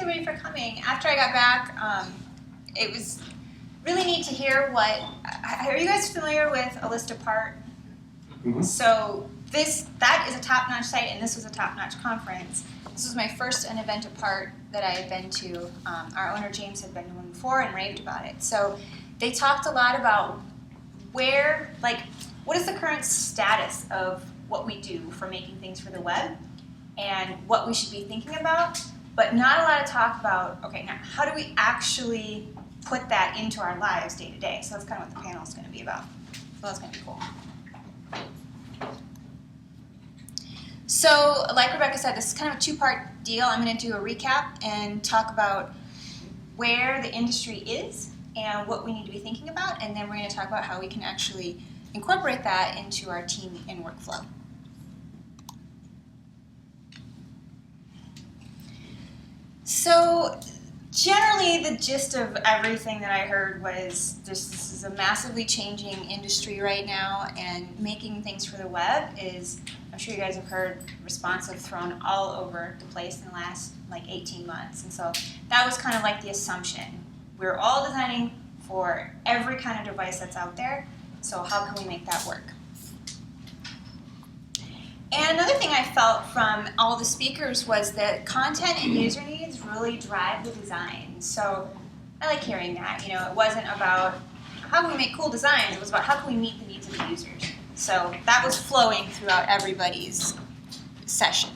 everybody for coming. After I got back, it was really neat to hear what, are you guys familiar with A List Apart? Mm-hmm. So that is a top-notch site, and this was a top-notch conference. This was my first event apart that I had been to. Our owner, James, had been to one before and raved about it. So they talked a lot about what is the current status of what we do for making things for the web and what we should be thinking about, but not a lot of talk about, okay, now how do we actually put that into our lives day to day? So that's kind of what the panel is going to be about. So that's going to be cool. So, like Rebecca said, this is kind of a two-part deal. I'm going to do a recap and talk about where the industry is and what we need to be thinking about, and then we're going to talk about how we can actually incorporate that into our team and workflow. So, generally, the gist of everything that I heard was this is a massively changing industry right now, and making things for the web is, I'm sure you guys have heard, responsive thrown all over the place in the last 18 months. And so that was kind of like the assumption. We're all designing for every kind of device that's out there, so how can we make that work? And another thing I felt from all the speakers was that content and user needs really drive the design. So I like hearing that. It wasn't about how can we make cool designs, it was about how can we meet the needs of the users. So that was flowing throughout everybody's session.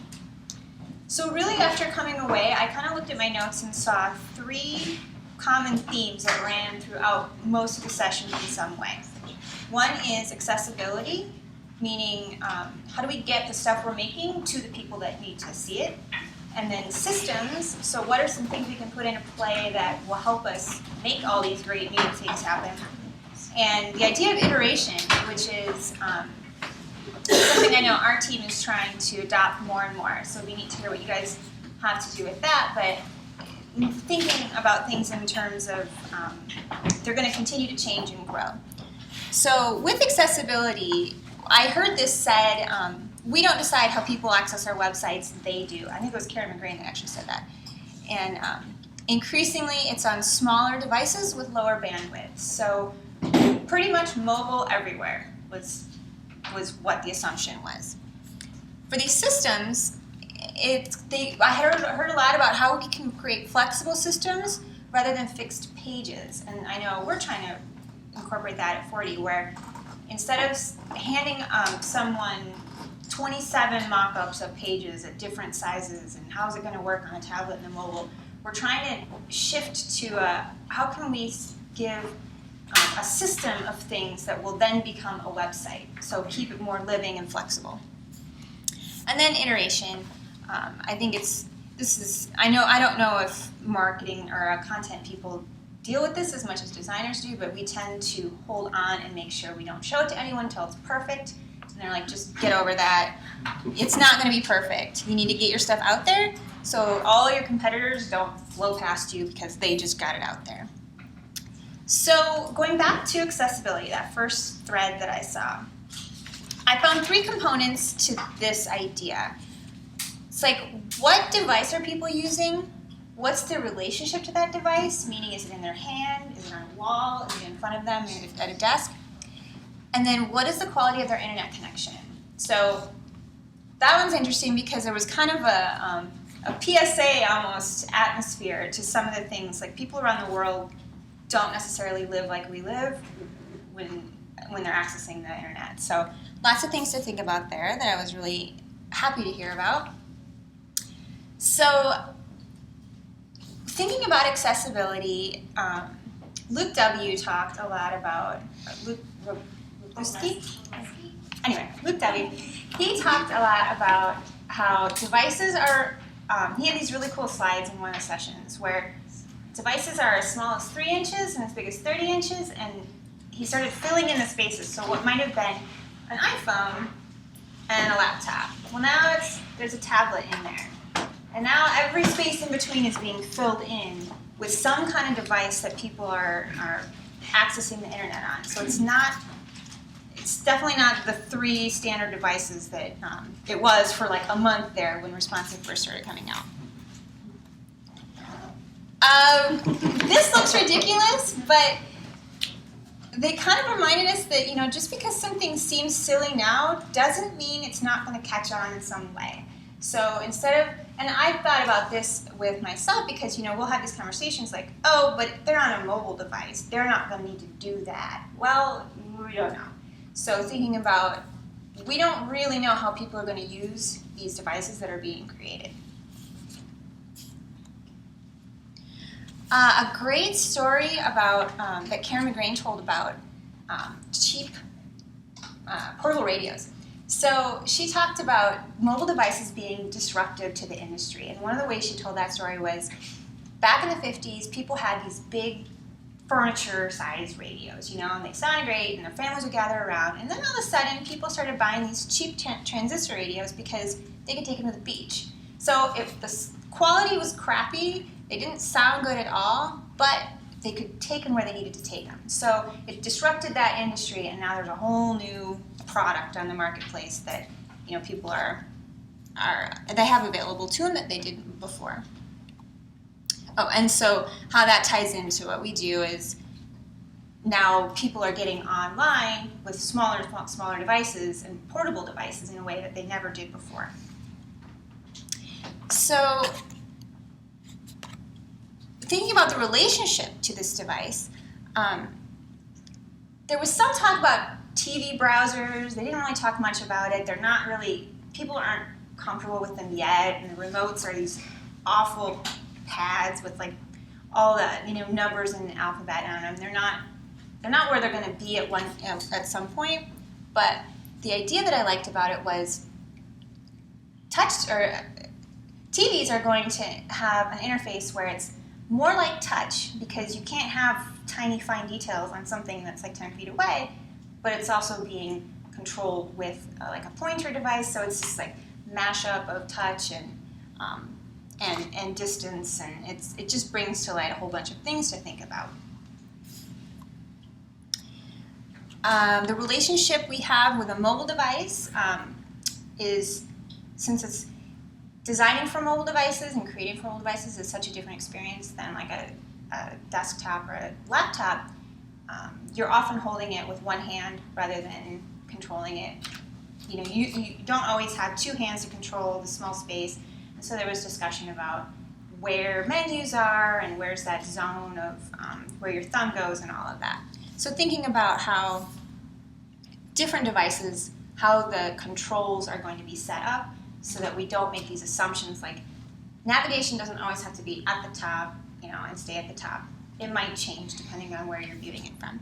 So really, after coming away, I kind of looked at my notes and saw 3 common themes that ran throughout most of the sessions in some way. One is accessibility, meaning how do we get the stuff we're making to the people that need to see it? And then systems, so what are some things we can put into play that will help us make all these great new things happen? And the idea of iteration, which is something I know our team is trying to adopt more and more. So we need to hear what you guys have to do with that. But thinking about things in terms of they're going to continue to change and grow. So with accessibility, I heard this said, we don't decide how people access our websites, they do. I think it was Karen McGrain that actually said that. And increasingly, it's on smaller devices with lower bandwidth. So pretty much mobile everywhere was what the assumption was. For these systems, I heard a lot about how we can create flexible systems rather than fixed pages. And I know we're trying to incorporate that at 40, where instead of handing someone 27 mock-ups of pages at different sizes and how's it going to work on a tablet and a mobile, we're trying to shift to how can we give a system of things that will then become a website. So keep it more living and flexible. And then iteration. I think I don't know if marketing or content people deal with this as much as designers do, but we tend to hold on and make sure we don't show it to anyone until it's perfect. And they're like, just get over that. It's not going to be perfect. You need to get your stuff out there so all your competitors don't flow past you because they just got it out there. So going back to accessibility, that first thread that I saw, I found 3 components to this idea. It's like, what device are people using? What's their relationship to that device? Meaning, is it in their hand? Is it on a wall? Is it in front of them at a desk? And then what is the quality of their internet connection? So that one's interesting because there was kind of a PSA almost atmosphere to some of the things. Like, people around the world don't necessarily live like we live when they're accessing the internet. So lots of things to think about there that I was really happy to hear about. So thinking about accessibility, Luke W. talked a lot about, Luke W. He talked a lot about how devices are, he had these really cool slides in one of the sessions where devices are as small as 3 inches and as big as 30 inches, and he started filling in the spaces. So what might have been an iPhone and a laptop. Well, now there's a tablet in there. And now every space in between is being filled in with some kind of device that people are accessing the internet on. So it's definitely not the 3 standard devices that it was for like a month there when Responsive first started coming out. This looks ridiculous, but they kind of reminded us that, just because something seems silly now doesn't mean it's not going to catch on in some way. So instead of, and I've thought about this with myself because, we'll have these conversations like, oh, but they're on a mobile device. They're not going to need to do that. Well, we don't know. So thinking about, we don't really know how people are going to use these devices that are being created. A great story about that Karen McGrain told about cheap portable radios. So she talked about mobile devices being disruptive to the industry, and one of the ways she told that story was back in the 50s, people had these big furniture-sized radios, and they sounded great, and their families would gather around, and then all of a sudden, people started buying these cheap transistor radios because they could take them to the beach. So if the quality was crappy, they didn't sound good at all, but they could take them where they needed to take them. So it disrupted that industry, and now there's a whole new product on the marketplace that people they have available to them that they didn't before. Oh, and so how that ties into what we do is now people are getting online with smaller devices and portable devices in a way that they never did before. So thinking about the relationship to this device, there was some talk about TV browsers. They didn't really talk much about it. They're not really, people aren't comfortable with them yet, and the remotes are these awful pads with like all the numbers and alphabet on them. They're not where they're going to be at some point. But the idea that I liked about it was TVs are going to have an interface where it's more like touch, because you can't have tiny fine details on something that's like 10 feet away, but it's also being controlled with like a pointer device, so it's just like mashup of touch and distance, and it just brings to light a whole bunch of things to think about. The relationship we have with a mobile device is, since it's designing for mobile devices and creating for mobile devices is such a different experience than like a desktop or a laptop, you're often holding it with one hand rather than controlling it. You don't always have two hands to control the small space. And so there was discussion about where menus are and where's that zone of where your thumb goes and all of that. So thinking about how different devices, how the controls are going to be set up so that we don't make these assumptions like navigation doesn't always have to be at the top, and stay at the top. It might change depending on where you're viewing it from.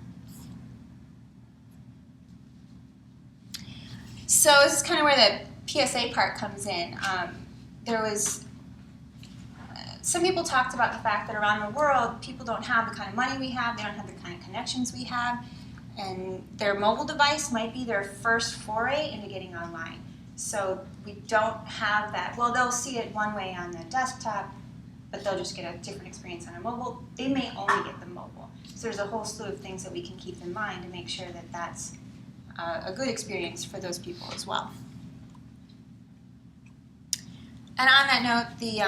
So this is kind of where the PSA part comes in. There was some people talked about the fact that around the world, people don't have the kind of money we have, they don't have the kind of connections we have, and their mobile device might be their first foray into getting online. So we don't have that. Well, they'll see it one way on the desktop, but they'll just get a different experience on a mobile. They may only get the mobile. So there's a whole slew of things that we can keep in mind to make sure that that's a good experience for those people as well. And on that note, the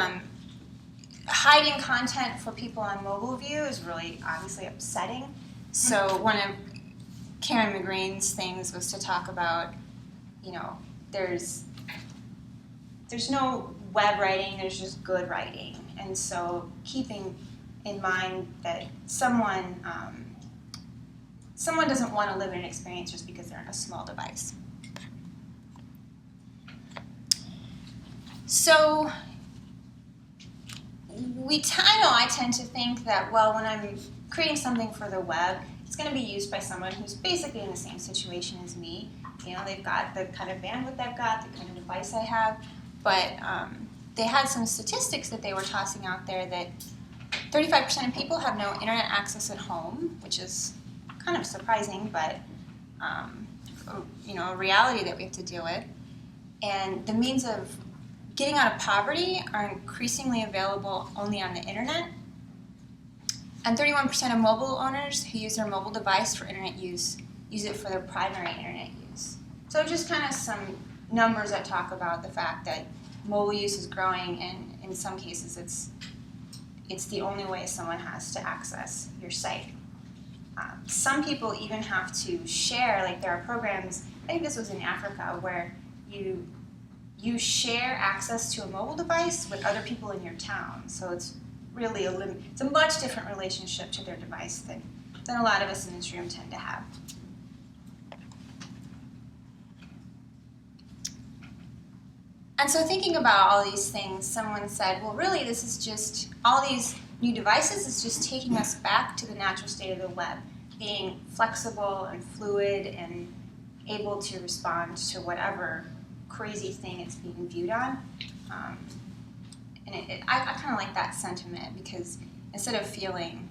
hiding content for people on mobile view is really obviously upsetting. So one of Karen McGrain's things was to talk about, there's no web writing, there's just good writing. And so keeping in mind that someone doesn't want to live in an experience just because they're on a small device. So I tend to think that, well, when I'm creating something for the web, it's going to be used by someone who's basically in the same situation as me. They've got the kind of bandwidth I've got, the kind of device I have, but they had some statistics that they were tossing out there that 35% of people have no internet access at home, which is kind of surprising, but a reality that we have to deal with. And the means of getting out of poverty are increasingly available only on the internet. And 31% of mobile owners who use their mobile device for internet use it for their primary internet use. So just kind of some numbers that talk about the fact that mobile use is growing, and in some cases it's the only way someone has to access your site. Some people even have to share, like there are programs, I think this was in Africa, where you share access to a mobile device with other people in your town. So it's really it's a much different relationship to their device than a lot of us in this room tend to have. And so thinking about all these things, someone said, well, really, this is just, all these new devices is just taking us back to the natural state of the web, being flexible and fluid and able to respond to whatever crazy thing it's being viewed on. And I kind of like that sentiment, because instead of feeling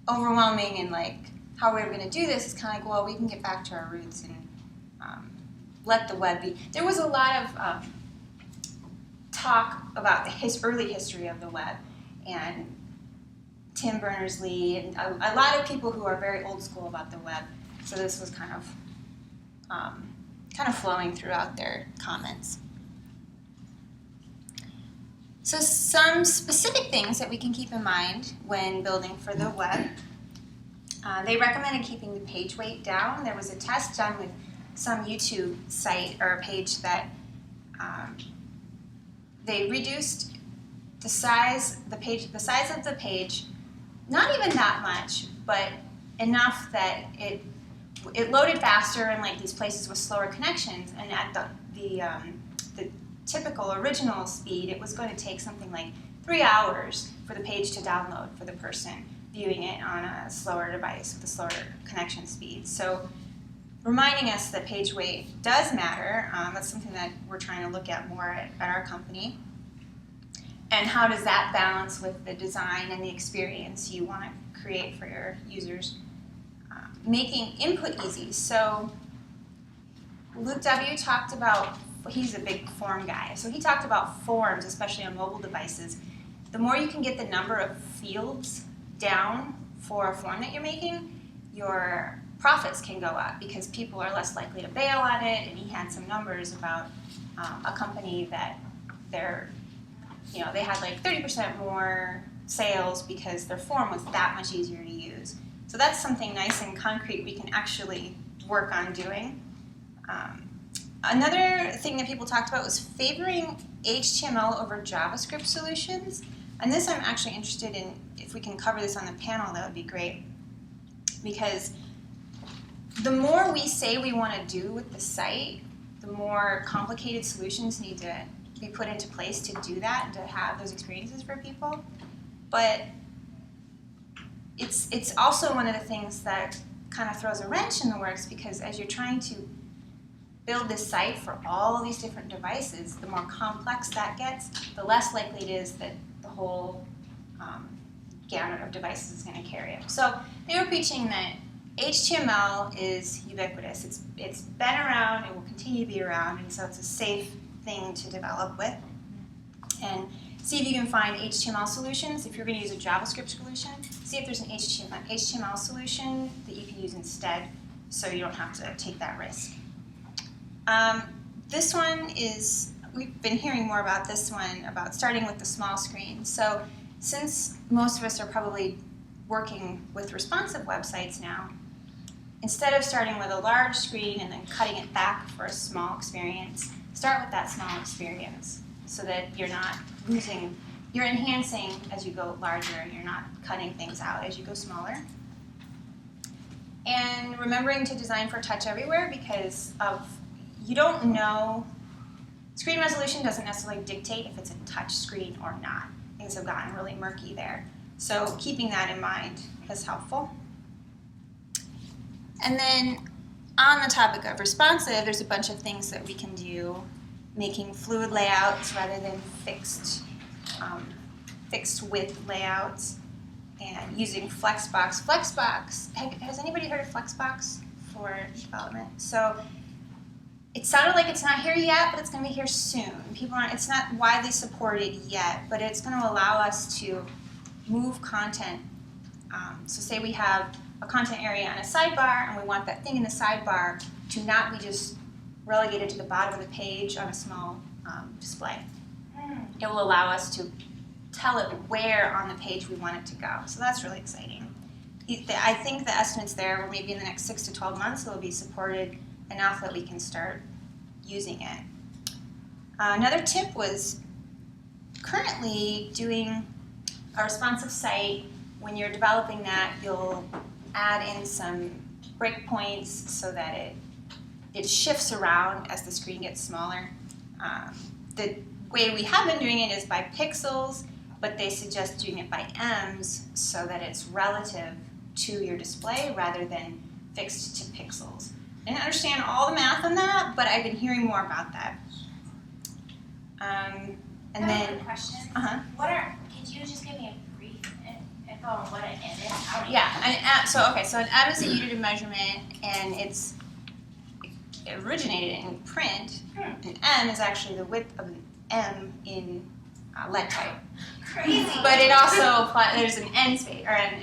overwhelming and like, how are we going to do this, it's kind of like, well, we can get back to our roots and let the web be. There was a lot of talk about the early history of the web, and Tim Berners-Lee, and a lot of people who are very old school about the web. So this was kind of flowing throughout their comments. So some specific things that we can keep in mind when building for the web. They recommended keeping the page weight down. There was a test done with some YouTube site or page that they reduced the size of the page, not even that much, but enough that it loaded faster in like these places with slower connections, and at the typical original speed, it was going to take something like 3 hours for the page to download for the person viewing it on a slower device with a slower connection speed. So reminding us that page weight does matter. That's something that we're trying to look at more at our company. And how does that balance with the design and the experience you want to create for your users? Making input easy. So Luke W. talked about, he's a big form guy, so he talked about forms, especially on mobile devices. The more you can get the number of fields down for a form that you're making, your profits can go up because people are less likely to bail on it. And he had some numbers about a company that they had like 30% more sales because their form was that much easier to use. So that's something nice and concrete we can actually work on doing. Another thing that people talked about was favoring HTML over JavaScript solutions. And this I'm actually interested in, if we can cover this on the panel, that would be great. Because the more we say we want to do with the site, the more complicated solutions need to be put into place to do that and to have those experiences for people. But it's also one of the things that kind of throws a wrench in the works, because as you're trying to build this site for all of these different devices, the more complex that gets, the less likely it is that the whole gamut of devices is going to carry it. So they were preaching that HTML is ubiquitous. It's been around, it will continue to be around, and so it's a safe thing to develop with. And see if you can find HTML solutions. If you're going to use a JavaScript solution, see if there's an HTML solution that you can use instead, so you don't have to take that risk. This one is, we've been hearing more about this one, about starting with the small screen. So since most of us are probably working with responsive websites now, instead of starting with a large screen and then cutting it back for a small experience, start with that small experience so that you're not losing, you're enhancing as you go larger and you're not cutting things out as you go smaller. And remembering to design for touch everywhere, because you don't know, screen resolution doesn't necessarily dictate if it's a touch screen or not. Things have gotten really murky there. So keeping that in mind is helpful. And then on the topic of responsive, there's a bunch of things that we can do, making fluid layouts rather than fixed width layouts, and using Flexbox. Flexbox, has anybody heard of Flexbox for development? So it sounded like it's not here yet, but it's going to be here soon. It's not widely supported yet, but it's going to allow us to move content. So say we have a content area on a sidebar, and we want that thing in the sidebar to not be just relegated to the bottom of the page on a small display. It will allow us to tell it where on the page we want it to go. So that's really exciting. I think the estimates there were maybe in the next 6 to 12 months it'll be supported enough that we can start using it. Another tip was currently doing a responsive site. When you're developing that, you'll add in some breakpoints so that it shifts around as the screen gets smaller. The way we have been doing it is by pixels, but they suggest doing it by ems so that it's relative to your display rather than fixed to pixels. I didn't understand all the math on that, but I've been hearing more about that. And I have then, a question. Could you just give me a brief info on what an M is? Yeah. So an M is a unit of measurement, and it originated in print. An M is actually the width of an M in lead type. Crazy. But it also there's an N space or an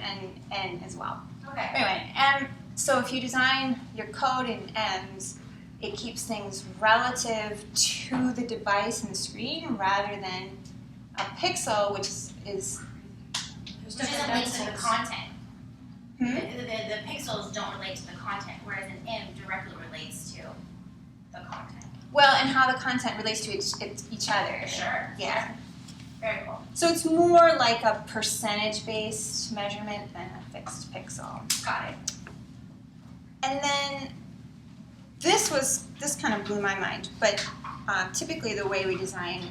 N as well. Okay. Anyway, so if you design your code in M's, it keeps things relative to the device and the screen rather than a pixel, which doesn't relate to the content. The pixels don't relate to the content, whereas an M directly relates to the content. Well, and how the content relates to each other. Sure. Yeah. Very cool. So it's more like a percentage-based measurement than a fixed pixel. Got it. And then this kind of blew my mind, but typically the way we design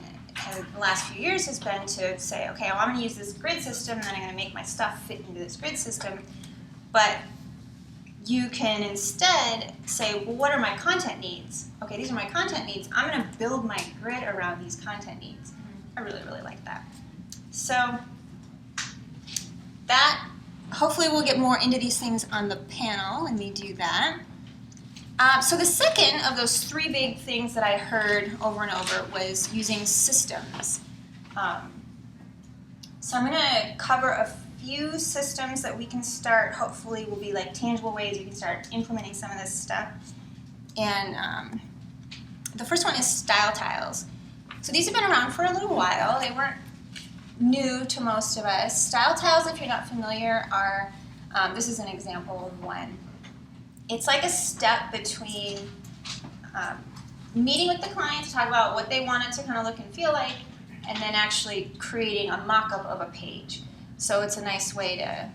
the last few years has been to say, okay, well, I'm going to use this grid system, and then I'm going to make my stuff fit into this grid system. But you can instead say, well, what are my content needs? Okay, these are my content needs. I'm going to build my grid around these content needs. I really, really like that. So that, hopefully we'll get more into these things on the panel, and we do that. So the second of those three big things that I heard over and over was using systems. So I'm going to cover a few systems that we can start, hopefully will be like tangible ways you can start implementing some of this stuff. And the first one is style tiles. So these have been around for a little while. They weren't new to most of us. Style tiles, if you're not familiar, are, this is an example of one. It's like a step between meeting with the client to talk about what they want it to kind of look and feel like, and then actually creating a mock-up of a page. So it's a nice way to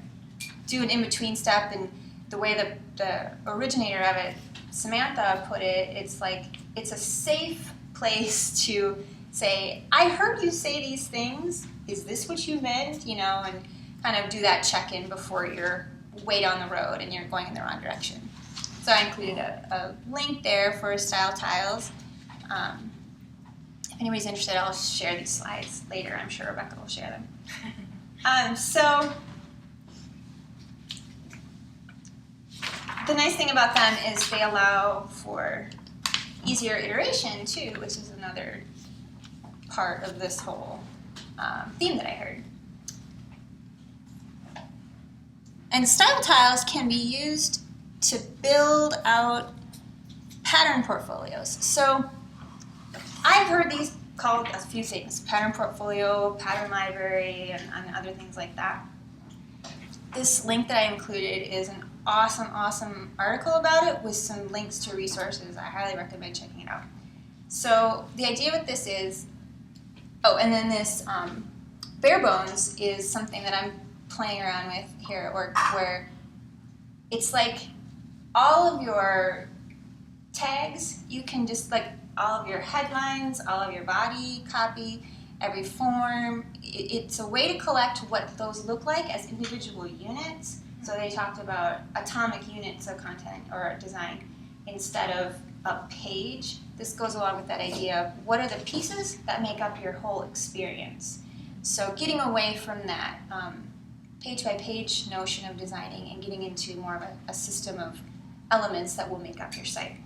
do an in-between step, and the way that the originator of it, Samantha, put it, it's like it's a safe place to say, I heard you say these things, is this what you meant? You know, and kind of do that check-in before you're way down the road and you're going in the wrong direction. So I included a link there for style tiles. If anybody's interested, I'll share these slides later. I'm sure Rebecca will share them. So the nice thing about them is they allow for easier iteration too, which is another part of this whole theme that I heard. And style tiles can be used to build out pattern portfolios. So I've heard these called a few things: pattern portfolio, pattern library, and other things like that. This link that I included is an awesome article about it with some links to resources. I highly recommend checking it out. So the idea with this is, and then this bare bones is something that I'm playing around with here at work, where it's like all of your tags, you can just like all of your headlines, all of your body copy, every form. It's a way to collect what those look like as individual units. So they talked about atomic units of content or design instead of a page. This goes along with that idea of what are the pieces that make up your whole experience. So getting away from that page-by-page notion of designing and getting into more of a system of elements that will make up your site.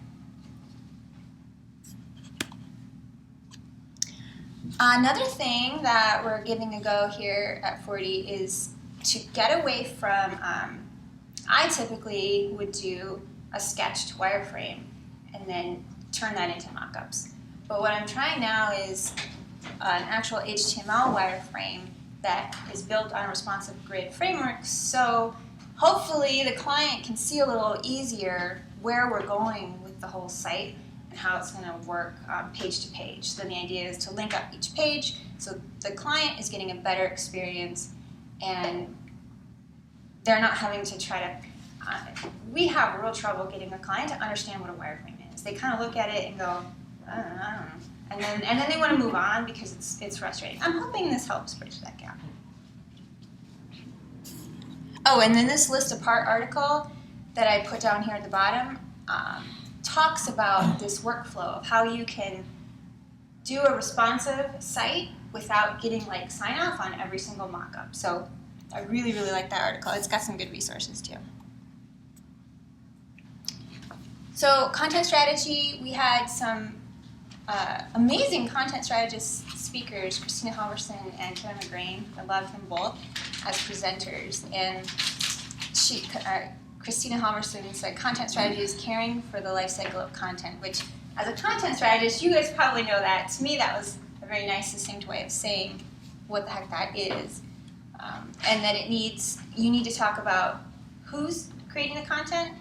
Another thing that we're giving a go here at 40 is to get away from, I typically would do a sketched wireframe and then turn that into mockups. But what I'm trying now is an actual HTML wireframe that is built on a responsive grid framework. So hopefully the client can see a little easier where we're going with the whole site and how it's going to work page to page. Then the idea is to link up each page so the client is getting a better experience and they're not having to try to. We have real trouble getting a client to understand what a wireframe is. They kind of look at it and go, I don't know. And then they want to move on because it's frustrating. I'm hoping this helps bridge that gap. Oh, and then this list apart article that I put down here at the bottom talks about this workflow of how you can do a responsive site without getting like sign off on every single mock-up. So I really, really like that article. It's got some good resources too. So content strategy, we had some amazing content strategist speakers, Kristina Halvorson and Kevin McGrain. I love them both as presenters. And Kristina Halvorson said content strategy is caring for the life cycle of content, which as a content strategist, you guys probably know that. To me, that was a very nice, succinct way of saying what the heck that is. And that you need to talk about who's creating the content,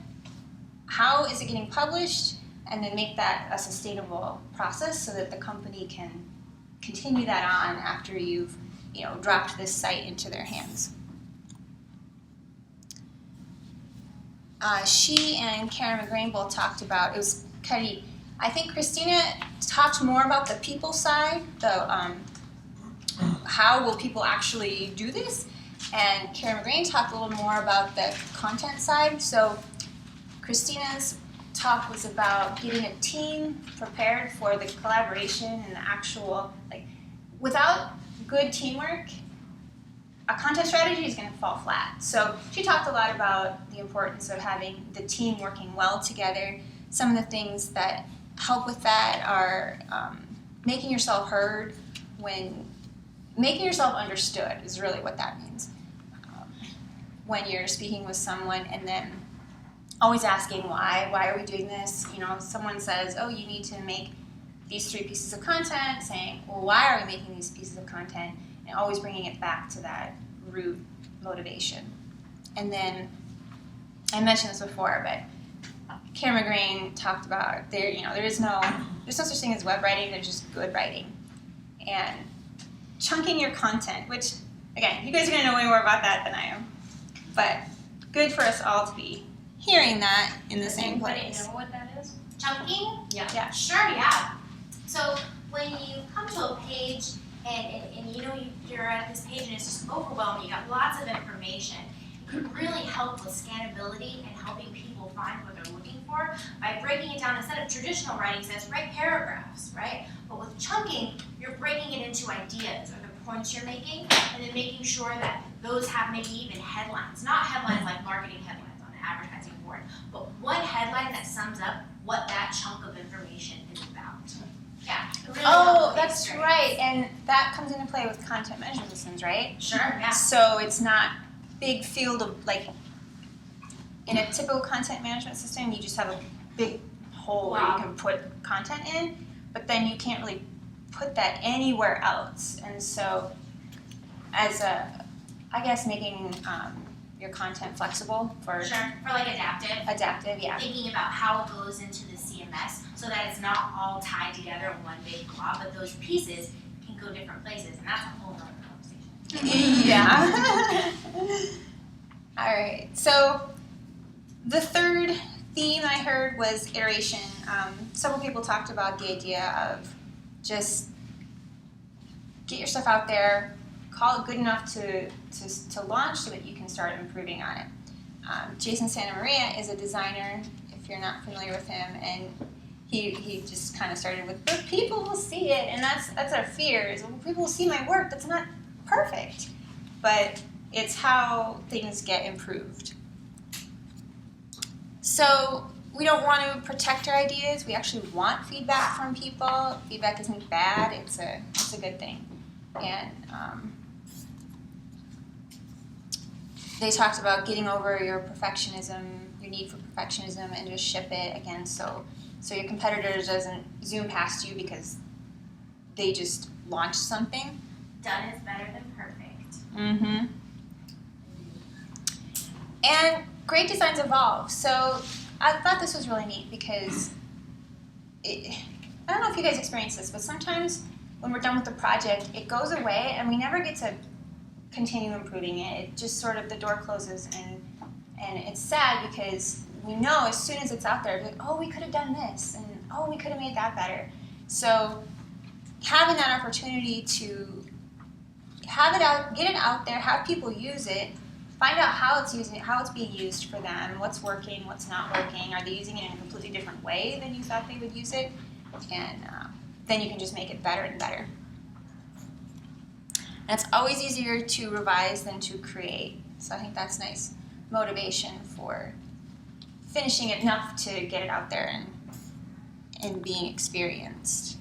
how is it getting published, and then make that a sustainable process so that the company can continue that on after you've dropped this site into their hands. She and Karen McGrain both talked about, it was kind of neat. I think Kristina talked more about the people side, how will people actually do this, and Karen McGrain talked a little more about the content side. So Kristina's talk was about getting a team prepared for the collaboration and the actual, without good teamwork, a content strategy is going to fall flat. So she talked a lot about the importance of having the team working well together. Some of the things that help with that are making yourself heard, making yourself understood is really what that means. When you're speaking with someone and then always asking why are we doing this? Someone says, oh, you need to make these 3 pieces of content, saying, well, why are we making these pieces of content? And always bringing it back to that root motivation. And then, I mentioned this before, but Karen McGrain talked about there's no such thing as web writing, there's just good writing. And chunking your content, which, again, you guys are going to know way more about that than I am. But good for us all to be hearing that in the same place. Anybody know what that is? Chunking? Yeah. Sure, yeah. So when you come to a page and you're at this page and it's just overwhelming, you got lots of information, it can really help with scannability and helping people find what they're looking for by breaking it down. Instead of traditional writing says write paragraphs, right? But with chunking, you're breaking it into ideas or the points you're making, and then making sure that those have maybe even headlines, not headlines like marketing headlines on an advertising board, but one headline that sums up what that chunk of information is about. Yeah. Really That's experience. right, and that comes into play with content management systems, right? Sure, yeah. So it's not big field of, in a typical content management system, you just have a big hole where you can put content in, but then you can't really put that anywhere else. And so making your content flexible for adaptive, yeah. Thinking about how it goes into the CMS so that it's not all tied together in one big blob, but those pieces can go different places, and that's a whole other conversation. Yeah. All right. So the third theme I heard was iteration. Several people talked about the idea of just get your stuff out there, call it good enough to launch so that you can start improving on it. Jason Santa Maria is a designer, if you're not familiar with him, and he just kind of started with, but people will see it, and that's our fear, is well, people will see my work, that's not perfect, but it's how things get improved. So we don't want to protect our ideas, we actually want feedback from people. Feedback isn't bad, it's a good thing. And they talked about getting over your perfectionism, your need for perfectionism, and just ship it again so your competitor doesn't zoom past you because they just launched something. Done is better than perfect. Mm-hmm. And great designs evolve. So I thought this was really neat because I don't know if you guys experience this, but sometimes when we're done with the project, it goes away and we never get to continue improving it. It just sort of, the door closes, and it's sad because we know as soon as it's out there, like, oh, we could have done this, and oh, we could have made that better. So having that opportunity to have it out, get it out there, have people use it, find out how it's being used for them, what's working, what's not working, are they using it in a completely different way than you thought they would use it, and then you can just make it better and better. And it's always easier to revise than to create, so I think that's nice motivation for finishing it enough to get it out there and being experienced.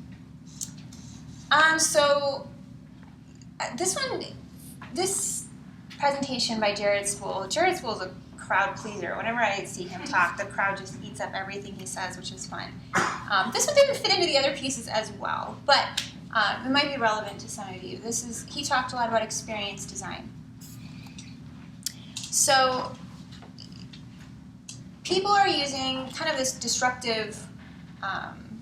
This presentation by Jared Spool is a crowd pleaser. Whenever I see him talk, the crowd just eats up everything he says, which is fun. This one didn't fit into the other pieces as well, but it might be relevant to some of you. He talked a lot about experience design. So people are using kind of this disruptive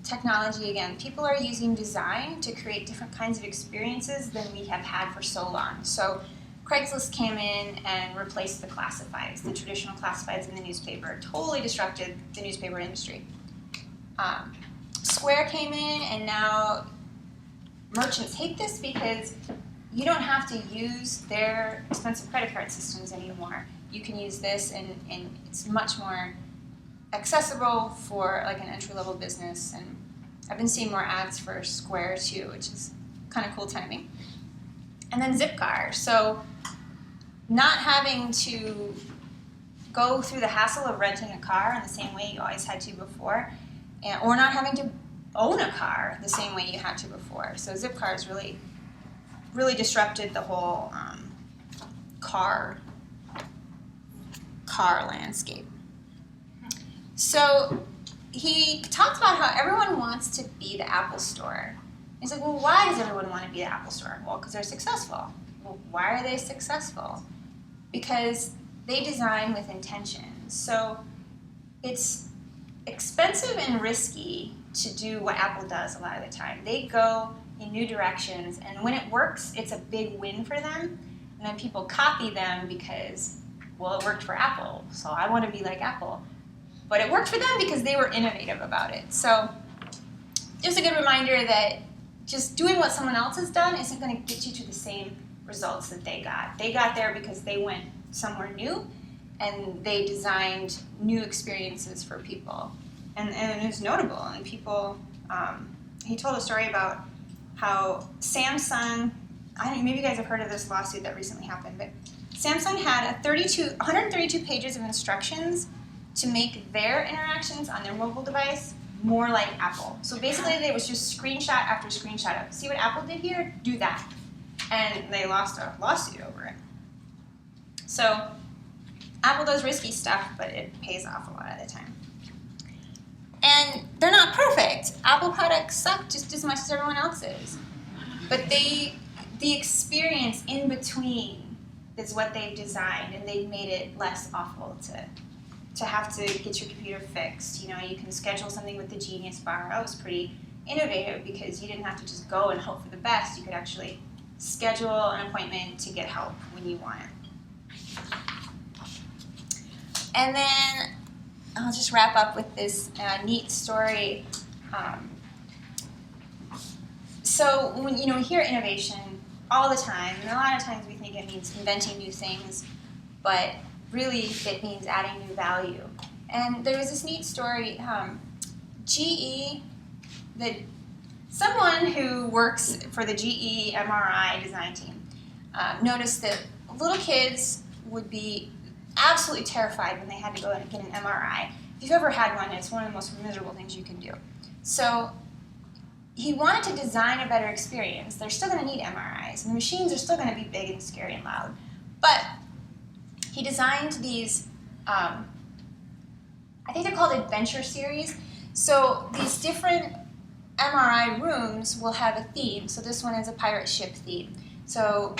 technology again. People are using design to create different kinds of experiences than we have had for so long. So Craigslist came in and replaced the classifieds, the traditional classifieds in the newspaper, totally disrupted the newspaper industry. Square came in, and now merchants hate this because you don't have to use their expensive credit card systems anymore. You can use this, and it's much more accessible for like an entry-level business. And I've been seeing more ads for Square too, which is kind of cool timing. And then Zipcar. So not having to go through the hassle of renting a car in the same way you always had to before, or not having to own a car the same way you had to before. So Zipcar has really disrupted the whole car landscape. So he talked about how everyone wants to be the Apple Store. He's like, well, why does everyone want to be the Apple Store? Well, because they're successful. Well, why are they successful? Because they design with intention. So it's expensive and risky to do what Apple does a lot of the time. They go in new directions, and when it works, it's a big win for them. And then people copy them because, well, it worked for Apple, so I want to be like Apple. But it worked for them because they were innovative about it. So it was a good reminder that just doing what someone else has done isn't going to get you to the same results that they got. They got there because they went somewhere new, and they designed new experiences for people. And it was notable. And people, he told a story about how Samsung, I don't know, maybe you guys have heard of this lawsuit that recently happened, but Samsung had 132 pages of instructions to make their interactions on their mobile device more like Apple. So basically, it was just screenshot after screenshot of, see what Apple did here? Do that. And they lost a lawsuit over it. So Apple does risky stuff, but it pays off a lot of the time. And they're not perfect. Apple products suck just as much as everyone else's. But the experience in between is what they've designed, and they've made it less awful to have to get your computer fixed. You know, you can schedule something with the Genius Bar. That was pretty innovative because you didn't have to just go and hope for the best. You could actually schedule an appointment to get help when you want it. And then I'll just wrap up with this neat story. So when we hear innovation all the time, and a lot of times we think it means inventing new things, but really it means adding new value. And there was this neat story. GE, someone who works for the GE MRI design team noticed that little kids would be absolutely terrified when they had to go and get an MRI. If you've ever had one, it's one of the most miserable things you can do. So he wanted to design a better experience. They're still going to need MRIs, and the machines are still going to be big and scary and loud. But he designed these, I think they're called adventure series. So these different MRI rooms will have a theme. So this one is a pirate ship theme. So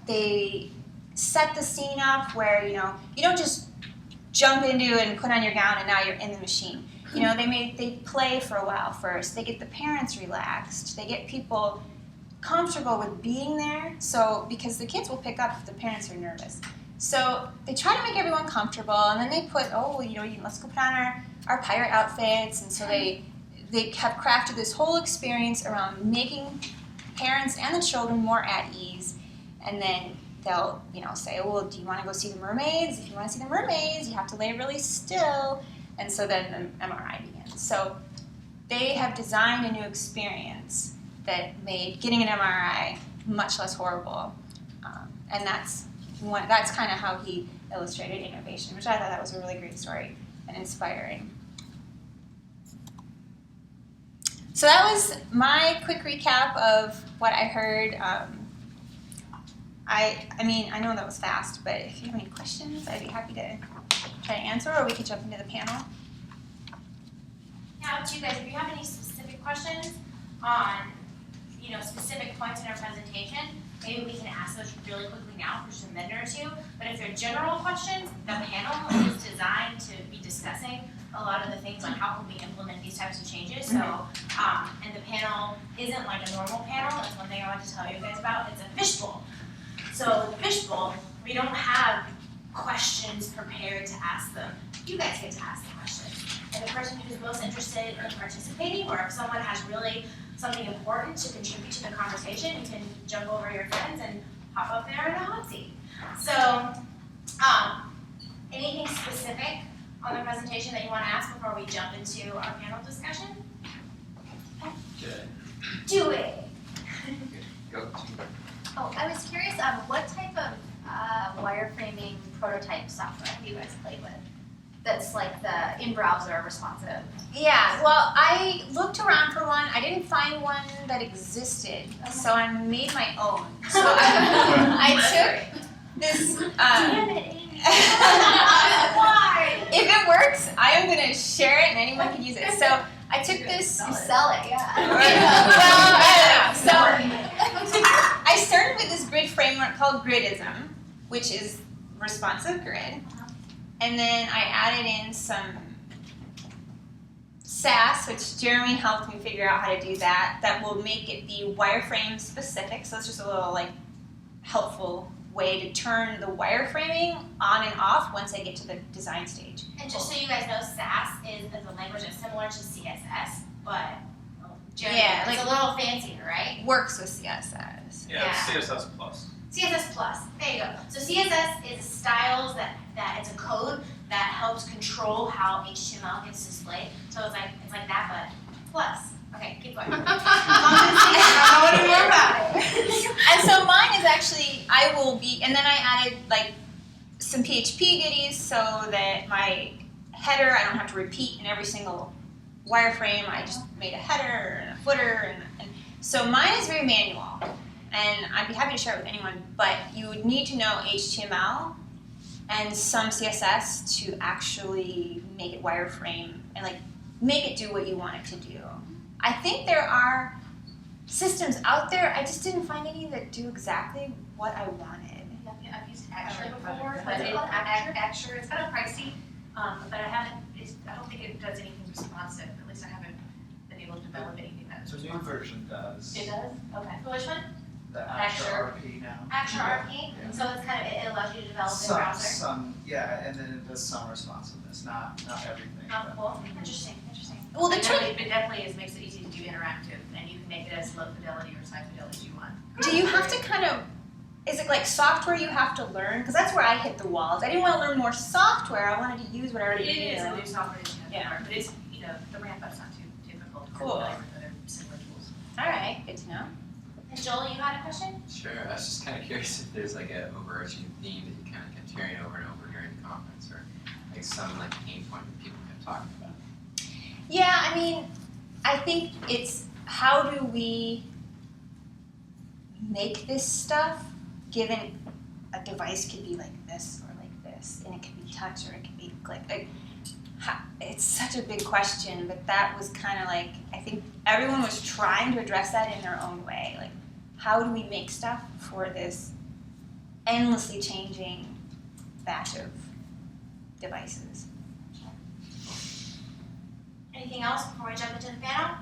they set the scene up where, you don't just jump into it and put on your gown and now you're in the machine. They play for a while first. They get the parents relaxed. They get people comfortable with being there. So, because the kids will pick up if the parents are nervous. So they try to make everyone comfortable, and then they put, let's go put on our pirate outfits. And so they have crafted this whole experience around making parents and the children more at ease. And then they'll, say, well, do you want to go see the mermaids? If you want to see the mermaids, you have to lay really still. And so then the MRI begins. So they have designed a new experience that made getting an MRI much less horrible. And that's kind of how he illustrated innovation, which I thought that was a really great story and inspiring. So that was my quick recap of what I heard. I know that was fast, but if you have any questions, I'd be happy to try to answer, or we could jump into the panel. Now, to you guys, if you have any specific questions on, specific points in our presentation, maybe we can ask those really quickly now for just a minute or two. But if they're general questions, the panel is designed to be discussing a lot of the things like how can we implement these types of changes. So, and the panel isn't like a normal panel. That's one thing I want to tell you guys about. It's a fishbowl. So the fishbowl, we don't have questions prepared to ask them. You guys get to ask the questions. And the person who's most interested in participating, or if someone has really something important to contribute to the conversation, you can jump over your friends and hop up there in the hot seat. So, anything specific on the presentation that you want to ask before we jump into our panel discussion? Good. Do it. Go. Oh, I was curious, what type of wireframing prototype software have you guys played with? That's like the in-browser responsive. Yeah, well, I looked around for one. I didn't find one that existed, so I made my own. So I took this. Damn it, Amy. Why? If it works, I am going to share it and anyone can use it. So I took this. You sell it, yeah. Well, I don't know. So I started with this grid framework called Gridism, which is responsive grid. And then I added in some SAS, which Jeremy helped me figure out how to do that will make it be wireframe specific. So it's just a little helpful way to turn the wireframing on and off once I get to the design stage. And just so you guys know, SAS is a language that's similar to CSS, but it's a little fancier, right? Works with CSS. Yeah, CSS plus. CSS plus, there you go. So CSS is styles that it's a code that helps control how HTML gets displayed. So it's like that, but plus. Okay, keep going. I don't know more about it. And so mine is actually, and then I added some PHP goodies so that my header, I don't have to repeat in every single wireframe. I just made a header and a footer, and so mine is very manual. And I'd be happy to share it with anyone, but you would need to know HTML and some CSS to actually make it wireframe and make it do what you want it to do. I think there are systems out there, I just didn't find any that do exactly what I wanted. Yeah, I've used Axure before, What's it called? Axure, it's kind of pricey, but I don't think it does anything responsive, at least I haven't been able to develop anything that is The new responsive. version does. It does? Okay. Which one? The Axure. RP now. Axure RP. Yeah. So it's it allows you to develop in browser. Some, and then it does some responsiveness, not everything. Oh, but- cool. Interesting. Well, the It trick, definitely makes it easy to do interactive, and you can make it as low fidelity or high fidelity as you want. do you have to is it software you have to learn? Because that's where I hit the walls. I didn't want to learn more software, I wanted to use what I already knew. It is a new software, Yeah. but it's, the ramp up's not too difficult. Cool. With other similar tools. All right, good to know. And Joel, you had a question? Sure. I was just kind of curious if there's an overarching theme that you kind of kept hearing over and over during the conference, or some pain point that people kept talking about. Yeah, I think it's how do we make this stuff given a device could be like this or like this, and it could be touch or it could be it's such a big question, but that was kind of I think everyone was trying to address that in their own way. How do we make stuff for this endlessly changing batch of devices. Anything else before we jump into the panel?